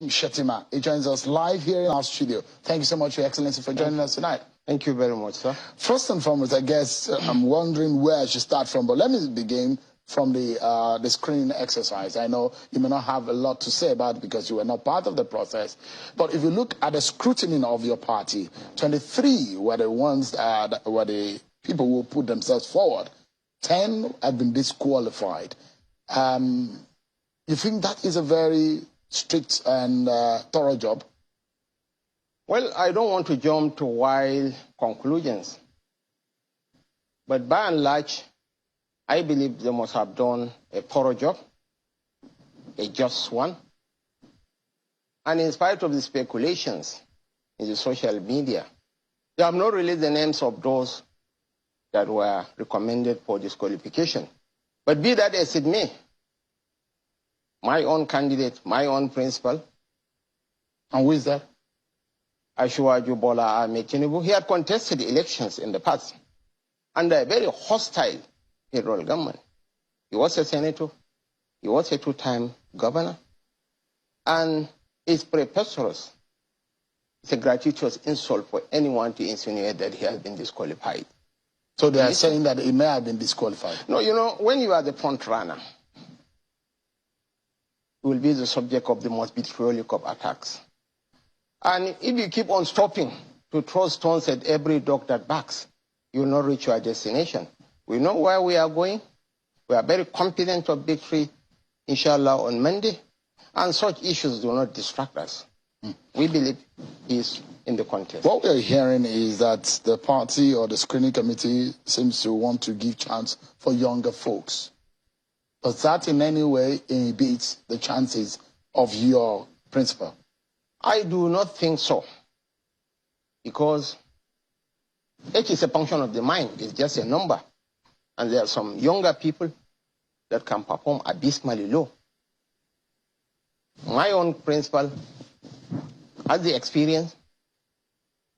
Shettima. He joins us live here in our studio. Thank you so much, Your Excellency, for joining us tonight. Thank you very much, sir. First and foremost, I guess I'm wondering where I should start from, but let me begin from the screening exercise. I know you may not have a lot to say about it because you were not part of the process, but if you look at the scrutiny of your party, 23 were the ones that were the people who put themselves forward. 10 have been disqualified. You think that is a very strict and thorough job? Well, I don't want to jump to wild conclusions, but by and large, I believe they must have done a thorough job, a just one. And in spite of the speculations in the social media, they have not released the names of those that were recommended for disqualification. But be that as it may, my own candidate, my own principal. And who is that? Asiwaju Bola Ahmed Tinubu. He had contested elections in the past under a very hostile federal government. He was a senator. He was a two-time governor. And it's preposterous. It's a gratuitous insult for anyone to insinuate that he has been disqualified. So they are saying that he may have been disqualified? No, you know, when you are the front runner, you will be the subject of the most vitriolic of attacks. And if you keep on stopping to throw stones at every dog that barks, you will not reach your destination. We know where we are going. We are very confident of victory, inshallah, on Monday. And such issues do not distract us. We believe he is in the contest. What we are hearing is that the party or the screening committee seems to want to give chance for younger folks. Does that in any way inhibit the chances of your principal? I do not think so. Because age is a function of the mind. It's just a number. And there are some younger people that can perform abysmally low. My own principal has the experience,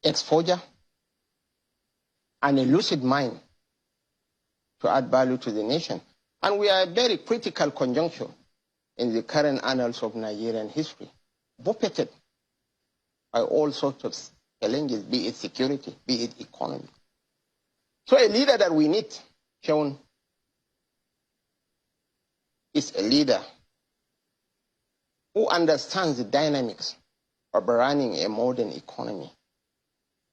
exposure, and a lucid mind to add value to the nation. And we are a very critical conjuncture in the current annals of Nigerian history, buffeted by all sorts of challenges, be it security, be it economy. So a leader that we need, Seun, is a leader who understands the dynamics of running a modern economy.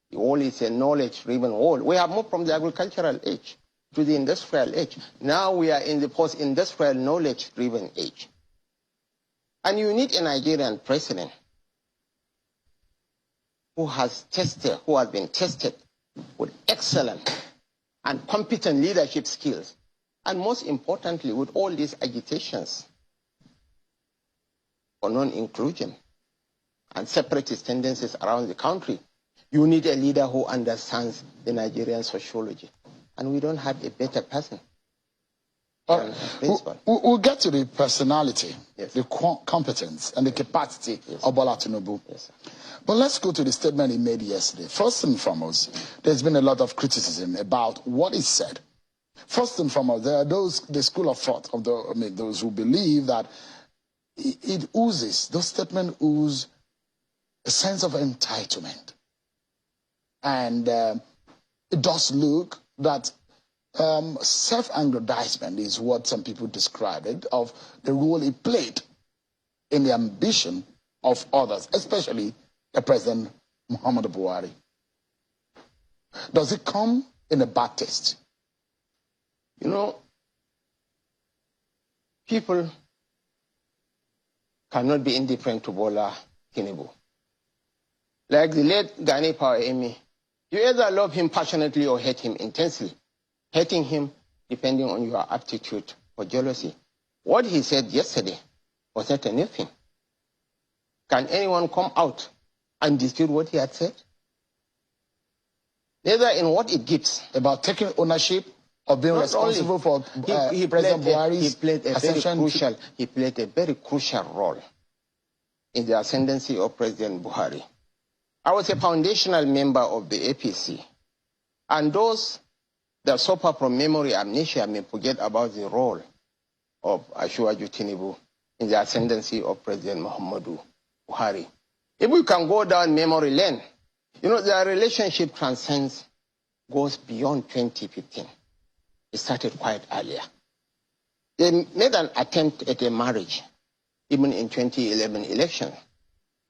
The world is a knowledge-driven world. We have moved from the agricultural age to the industrial age. Now we are in the post-industrial knowledge-driven age. And you need a Nigerian president who has been tested with excellent and competent leadership skills. And most importantly, with all these agitations for non-inclusion and separatist tendencies around the country, you need a leader who understands the Nigerian sociology. And we don't have a better person. We'll get to the personality, yes, the competence, and the capacity, yes, of Bola Tinubu. Yes, but let's go to the statement he made yesterday. First and foremost, there's been a lot of criticism about what he said. First and foremost, there are the school of thought of those who believe that those statements ooze a sense of entitlement. And it does look that self-aggrandizement is what some people describe it, of the role he played in the ambition of others, especially the President Muhammadu Buhari. Does it come in a bad taste? You know, people cannot be indifferent to Bola Tinubu. Like the late Gani Power Emi, you either love him passionately or hate him intensely. Hating him depending on your aptitude for jealousy. What he said yesterday was not a new thing. Can anyone come out and dispute what he had said? Neither in what it gives. About taking ownership of being responsible for President Buhari's ascension. He played a very crucial role in the ascendancy of President Buhari. I was a foundational member of the APC. And those that suffer from memory amnesia may forget about the role of Asiwaju Tinubu in the ascendancy of President Muhammadu Buhari. If we can go down memory lane, you know, their relationship goes beyond 2015. It started quite earlier. They made an attempt at a marriage, even in 2011 election.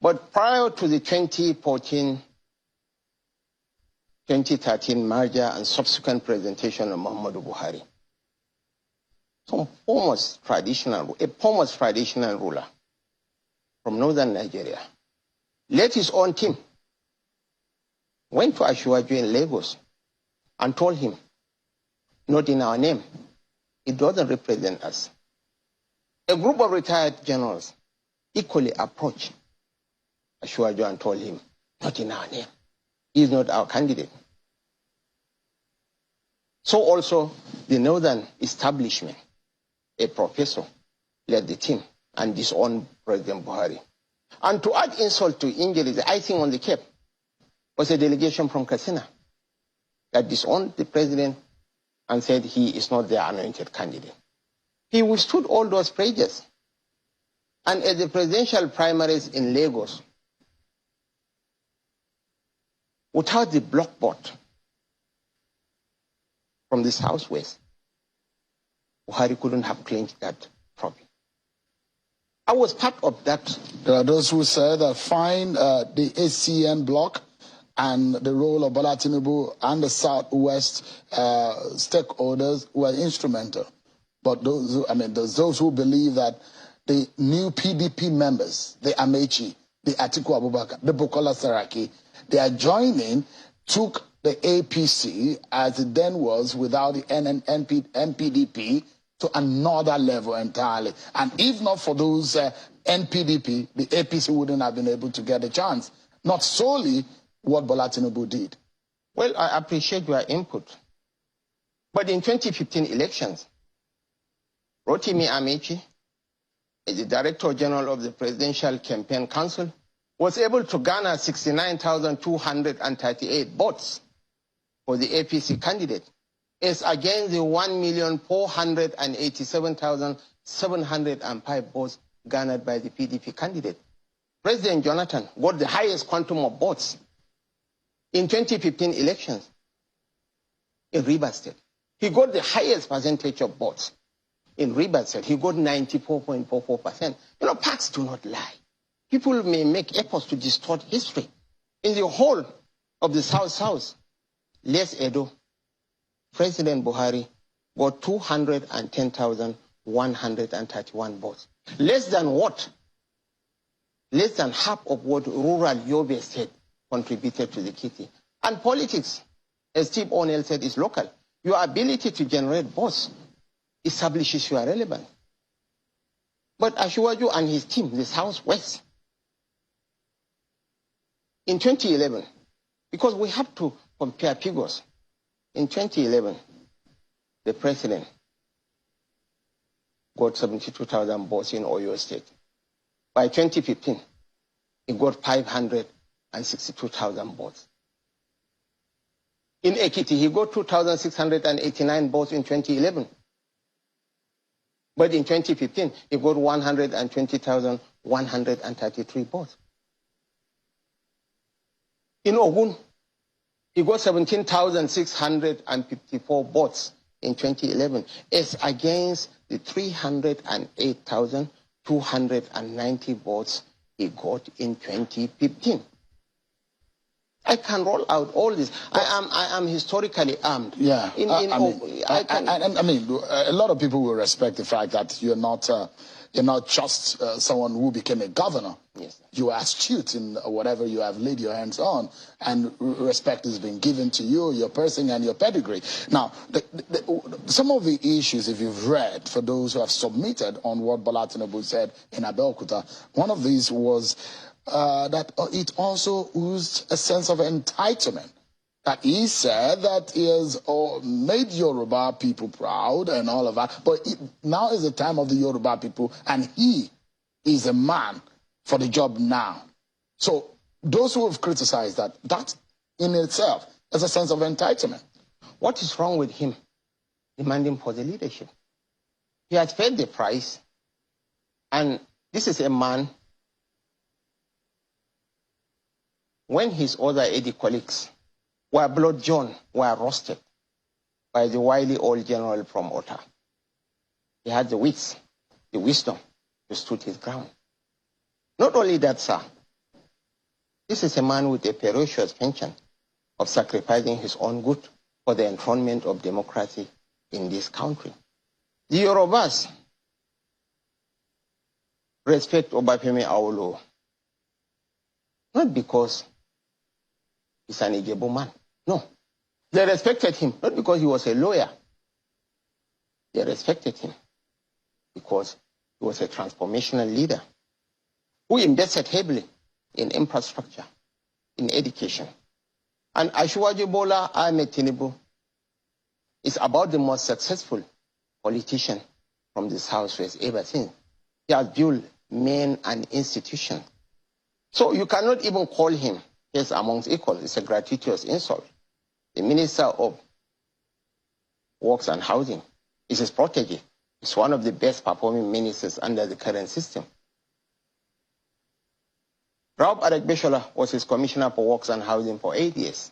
But prior to the 2014-2013 merger and subsequent presentation of Muhammadu Buhari, a foremost traditional ruler from northern Nigeria led his own team, went to Asiwaju in Lagos and told him, not in our name, it doesn't represent us. A group of retired generals equally approached Asiwaju and told him, not in our name, he is not our candidate. So also the northern establishment, a professor, led the team and disowned President Buhari. And to add insult to injury, the icing on the cake was a delegation from Katsina that disowned the president and said he is not their anointed candidate. He withstood all those pressures. And at the presidential primaries in Lagos, without the block vote from the southwest, Buhari couldn't have clinched that trophy. I was part of that. There are those who say that find the ACN bloc and the role of Bola Tinubu and the Southwest stakeholders were instrumental. But there's those who believe that the new PDP members, the Amechi, the Atiku Abubakar, the Bukola Saraki, they are joining, took the APC, as it then was without the NPDP, to another level entirely. And if not for those NPDP, the APC wouldn't have been able to get a chance. Not solely what Bola Tinubu did. Well, I appreciate your input. But in 2015 elections, Rotimi Amechi, the Director General of the Presidential Campaign Council, was able to garner 69,238 votes for the APC candidate, as against the 1,487,705 votes garnered by the PDP candidate. President Jonathan got the highest quantum of votes in 2015 elections in Rivers State. He got the highest percentage of votes in Rivers State. He got 94.44%. You know, facts do not lie. People may make efforts to distort history. In the whole of the South, Les Edo, President Buhari got 210,131 votes. Less than what? Less than half of what rural Yobe State contributed to the kitty. And politics, as Steve O'Neill said, is local. Your ability to generate votes establishes your relevance. But Asiwaju and his team, the Southwest, in 2011, because we have to compare figures, in 2011, the president got 72,000 votes in Oyo State. By 2015, he got 562,000 votes. In Ekiti, he got 2,689 votes in 2011. But in 2015, he got 120,133 votes. In Ogun, he got 17,654 votes in 2011, as against the 308,290 votes he got in 2015. I can roll out all this. I am historically armed. Yeah. I mean, a lot of people will respect the fact that you're not just someone who became a governor. Yes. You are astute in whatever you have laid your hands on, and respect has been given to you, your person, and your pedigree. Now, some of the issues, if you've read, for those who have submitted on what Bola Tinubu said in Abeokuta, one of these was that it also oozed a sense of entitlement. That he said that he has made Yoruba people proud and all of that, but now is the time of the Yoruba people, and he is a man for the job now. So those who have criticized that in itself is a sense of entitlement. What is wrong with him demanding for the leadership? He has paid the price, and this is a man when his other AD colleagues were blood drawn, were roasted by the wily old general from Ota, he had the wits, the wisdom to stood his ground. Not only that, sir, this is a man with a ferocious penchant of sacrificing his own good for the enthronement of democracy in this country. The Yorubas respect Obafemi Awolowo, not because he's an Ijebu man. No. They respected him, not because he was a lawyer. They respected him because he was a transformational leader who invested heavily in infrastructure, in education. And Asiwaju Bola Ahmed Tinubu is about the most successful politician from the Southwest ever seen. He has built men and institutions. So you cannot even call him yes amongst equals. It's a gratuitous insult. The Minister of Works and Housing is his protege. He's one of the best performing ministers under the current system. Rob Adegbeshola was his Commissioner for Works and Housing for 8 years.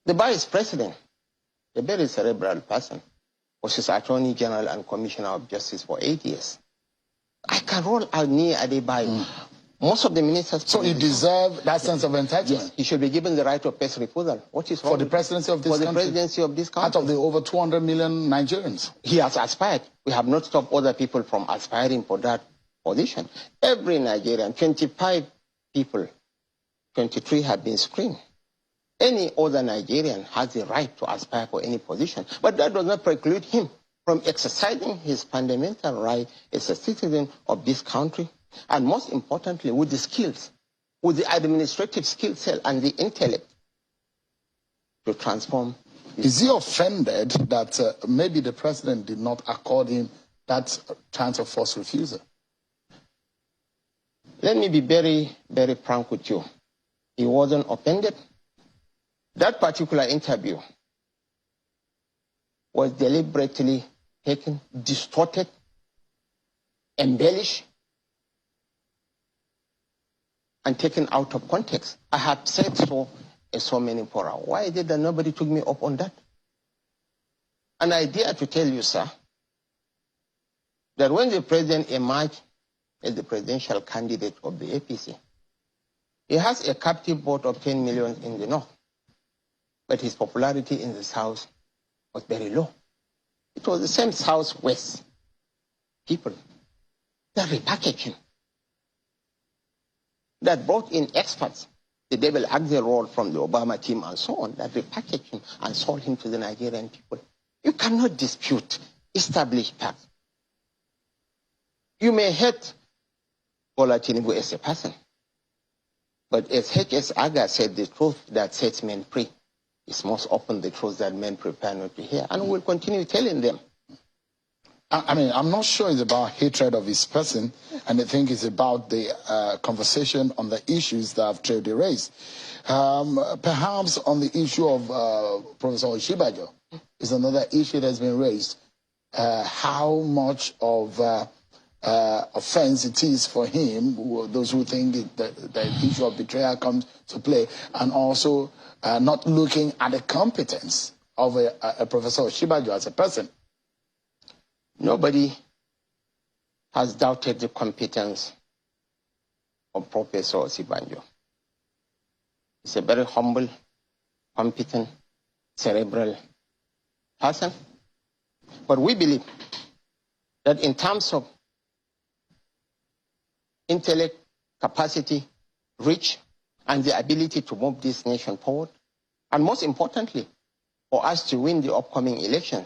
The Vice President, a very cerebral person, was his Attorney General and Commissioner of Justice for 8 years. I can roll out near Adebayo. Most of the ministers... So he deserves that sense of entitlement? Yes, he should be given the right of first refusal. What is wrong for the presidency of this country? For the presidency of this country. Out of the over 200 million Nigerians? He has aspired. We have not stopped other people from aspiring for that position. Every Nigerian, 25 people, 23 have been screened. Any other Nigerian has the right to aspire for any position. But that does not preclude him from exercising his fundamental right as a citizen of this country, and most importantly, with the skills, with the administrative skill set and the intellect to transform. Is he offended that maybe the president did not accord him that chance of forced refusal? Let me be very, very frank with you. He wasn't offended. That particular interview was deliberately taken, distorted, embellished, and taken out of context. I have said so many for hours. Why is it that nobody took me up on that? And I dare to tell you, sir, that when the president emerged as the presidential candidate of the APC, he has a captive vote of 10 million in the north, but his popularity in the south was very low. It was the same southwest people that repackaged him, that brought in experts, the Devil Axel role from the Obama team and so on, that repackaged him and sold him to the Nigerian people. You cannot dispute established facts. You may hate Bola Tinubu as a person, but as H.S. Aga said, the truth that sets men free is most often the truth that men prefer not to hear, and we'll continue telling them. I mean, I'm not sure it's about hatred of his person, and I think it's about the conversation on the issues that have Trade raised. Perhaps on the issue of Professor Asiwaju is another issue that's been raised. How much of offense it is for him, those who think that the issue of betrayal comes to play, and also not looking at the competence of a Professor Asiwaju as a person. Nobody has doubted the competence of Professor Asiwaju. He's a very humble, competent, cerebral person. But we believe that in terms of intellect, capacity, reach, and the ability to move this nation forward, and most importantly, for us to win the upcoming election,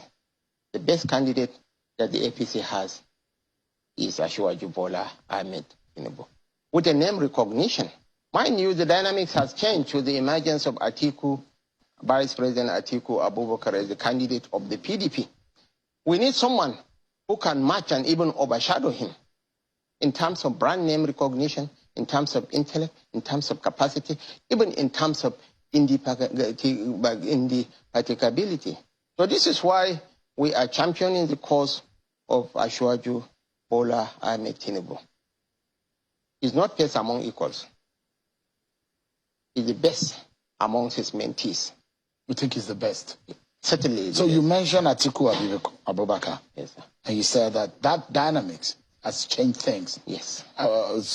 the best candidate that the APC has is Asiwaju Bola Ahmed Tinubu. With a name recognition, mind you, the dynamics has changed with the emergence of Atiku, Vice President Atiku Abubakar as the candidate of the PDP. We need someone who can match and even overshadow him in terms of brand name recognition, in terms of intellect, in terms of capacity, even in terms of indefatigability. So this is why we are championing the cause of Asiwaju Bola Ahmed Tinubu. He's not placed among equals. is the best amongst his mentees. You think he's the best? Certainly. So you mentioned Atiku Abubakar. Yes, sir. And you said that dynamics has changed things. Yes.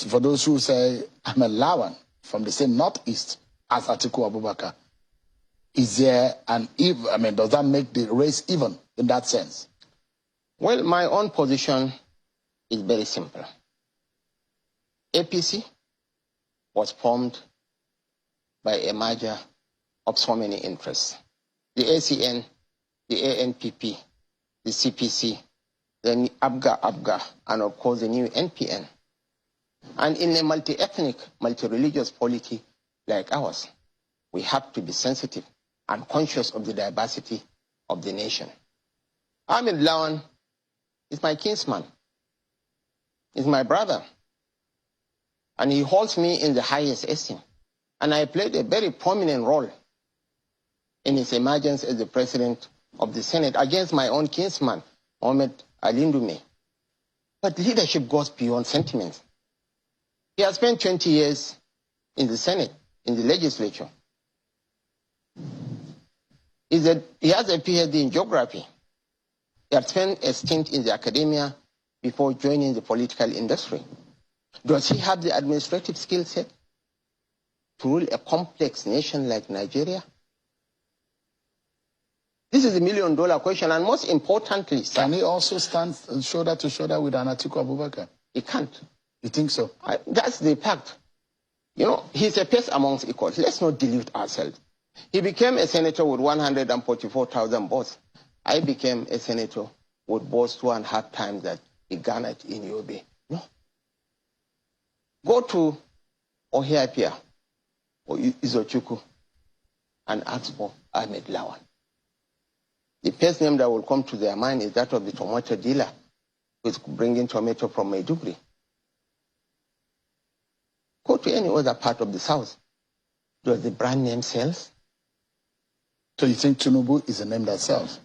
For those who say Ahmed Lawan from the same northeast as Atiku Abubakar, is there an even? I mean, does that make the race even in that sense? Well, my own position is very simple. APC was formed by a merger of so many interests. The ACN, the ANPP, the CPC, the ABGA, and of course the new NPN. And in a multi-ethnic, multi-religious polity like ours, we have to be sensitive and conscious of the diversity of the nation. Ahmed Lawan is my kinsman. He's my brother. And he holds me in the highest esteem. And I played a very prominent role in his emergence as the president of the Senate against my own kinsman, Ahmed Alindume. But leadership goes beyond sentiments. He has spent 20 years in the Senate, in the legislature. He has a PhD in geography. He had spent a stint in the academia before joining the political industry. Does he have the administrative skill set to rule a complex nation like Nigeria? This is a million-dollar question, and most importantly, sir, can he also stand shoulder to shoulder with Atiku Abubakar? He can't. You think so? That's the fact. You know, he's a peer amongst equals. Let's not delude ourselves. He became a senator with 144,000 votes. I became a senator with votes 2.5 times that he garnered in Yobe. No. Go to Ohiapia or Izochukwu and ask for Ahmed Lawan. The first name that will come to their mind is that of the tomato dealer who is bringing tomato from Maiduguri. Go to any other part of the South. Does the brand name sells? So you think Tinubu is a name that sells?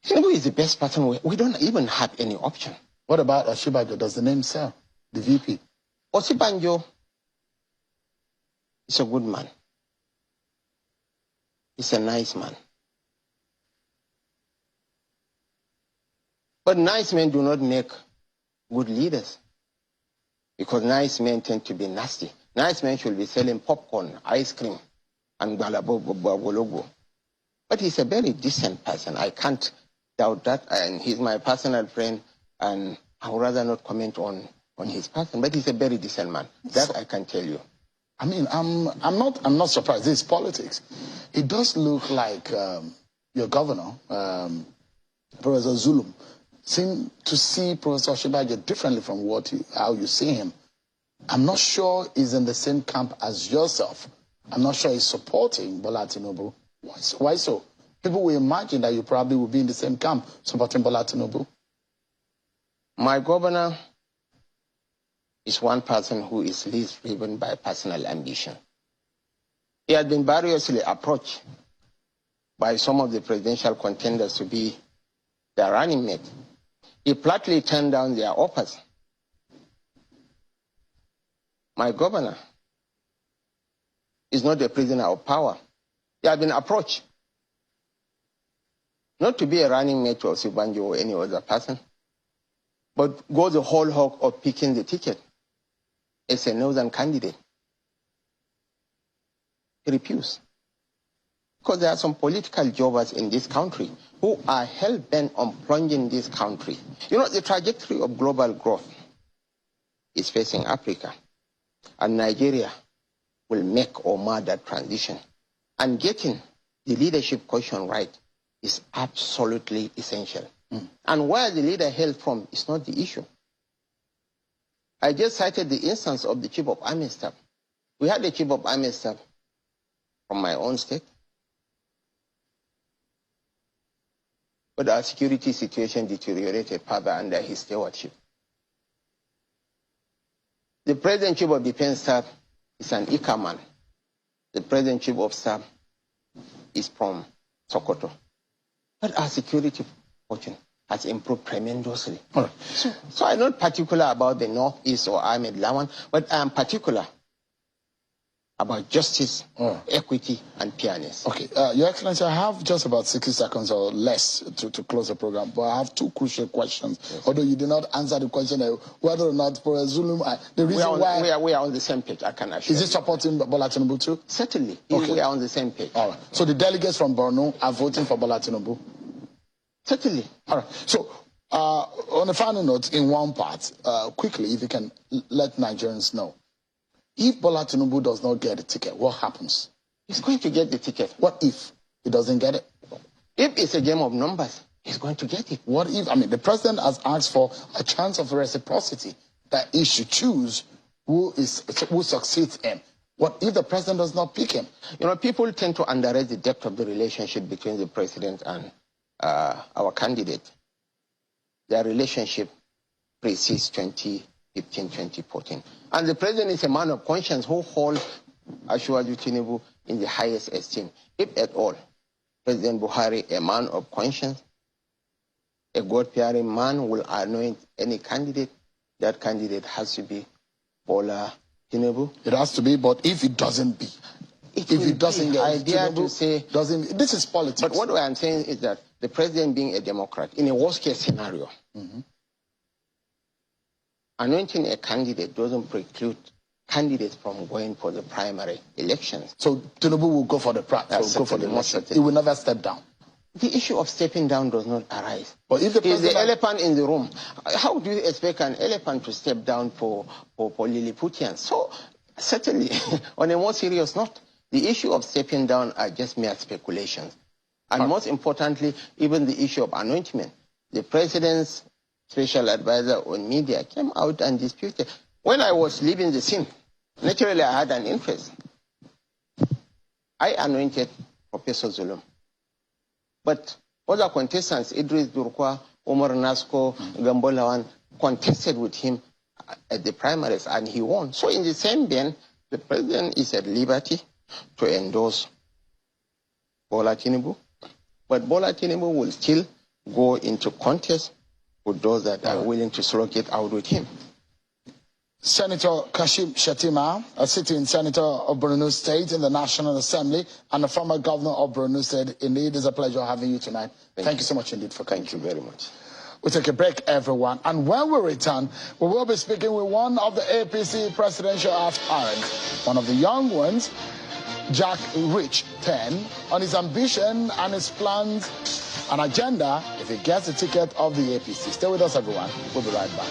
Tinubu is the best person. We don't even have any option. What about Asiwaju? Does the name sell? The VP? Osibanjo is a good man. He's a nice man. But nice men do not make good leaders, because nice men tend to be nasty. Nice men should be selling popcorn, ice cream, and balabogologo. But he's a very decent person. I can't doubt that. And he's my personal friend, and I would rather not comment on his person. But he's a very decent man. That I can tell you. I mean, I'm not surprised. This is politics. It does look like your governor, Professor Zulum, seem to see Professor Asiwaju differently from how you see him. I'm not sure he's in the same camp as yourself. I'm not sure he's supporting Bola Tinubu. Why so? People will imagine that you probably will be in the same camp supporting Bola Tinubu. My governor is one person who is least driven by personal ambition. He had been variously approached by some of the presidential contenders to be their running mate. He flatly turned down their offers. My governor is not a prisoner of power. He had been approached not to be a running mate to Asiwaju or any other person, but go the whole hog of picking the ticket as a northern candidate. He refused. Because there are some political jobbers in this country who are hell-bent on plunging this country. You know, the trajectory of global growth is facing Africa, and Nigeria will make or mar that transition. And getting the leadership question right is absolutely essential. And where the leader hails from is not the issue. I just cited the instance of the Chief of Army Staff. We had the Chief of Army Staff from my own state. But our security situation deteriorated further under his stewardship. The President Chief of Defense Staff is an Ika man. The President Chief of Staff is from Sokoto. But our security fortune has improved tremendously. Right. So I'm not particular about the Northeast or Ahmed Lawan, but I am particular about justice, equity, and fairness. Okay, Your Excellency, I have just about 60 seconds or less to close the program, but I have two crucial questions. Yes. Although you did not answer the question whether or not for a Zulum, the reason why... We are on the same page, I can assure you. Is it supporting Bola Tinubu too? Certainly, okay. We are on the same page. All right, so the delegates from Borno are voting for Bola Tinubu? Certainly. All right, so on a final note, in one part, quickly, if you can let Nigerians know, if Bola Tinubu does not get the ticket, what happens? He's going to get the ticket. What if he doesn't get it? If it's a game of numbers, he's going to get it. What if, I mean, the president has asked for a chance of reciprocity, that he should choose who succeeds him. What if the president does not pick him? You know, people tend to underrate the depth of the relationship between the president and our candidate. Their relationship precedes 2015, 2014. And the president is a man of conscience who holds Asiwaju Tinubu in the highest esteem. If at all, President Buhari, a man of conscience, a God-fearing man, will anoint any candidate, that candidate has to be Bola Tinubu. It has to be, but if it doesn't be, if it doesn't get, I dare to say, this is politics. But what I am saying is that the president being a Democrat, in a worst-case scenario, anointing a candidate doesn't preclude candidates from going for the primary elections. So Tinubu will go for the election. He will never step down. The issue of stepping down does not arise. But if he's the elephant in the room. How do you expect an elephant to step down for Lilliputians? So certainly, on a more serious note, the issue of stepping down are just mere speculations. And most importantly, even the issue of anointment. The president's special advisor on media came out and disputed. When I was leaving the scene, naturally I had an interest. I anointed Professor Zulum. But other contestants, Idris Durkwa, Omar Nasko, Gambolawan, contested with him at the primaries and he won. So in the same vein, the president is at liberty to endorse Bola Tinubu. But Bola Tinubu will still go into contest with those that are willing to slug it out with him. Senator Kashim Shettima, a sitting senator of Borno State in the National Assembly and a former governor of Borno State. Indeed, it's a pleasure having you tonight. Thank you so much indeed for coming. Thank you very much. We'll take a break, everyone. And when we return, we will be speaking with one of the APC presidential aspirants, one of the young ones, Jack Rich 10, on his ambition and his plans and agenda if he gets the ticket of the APC. Stay with us, everyone. We'll be right back.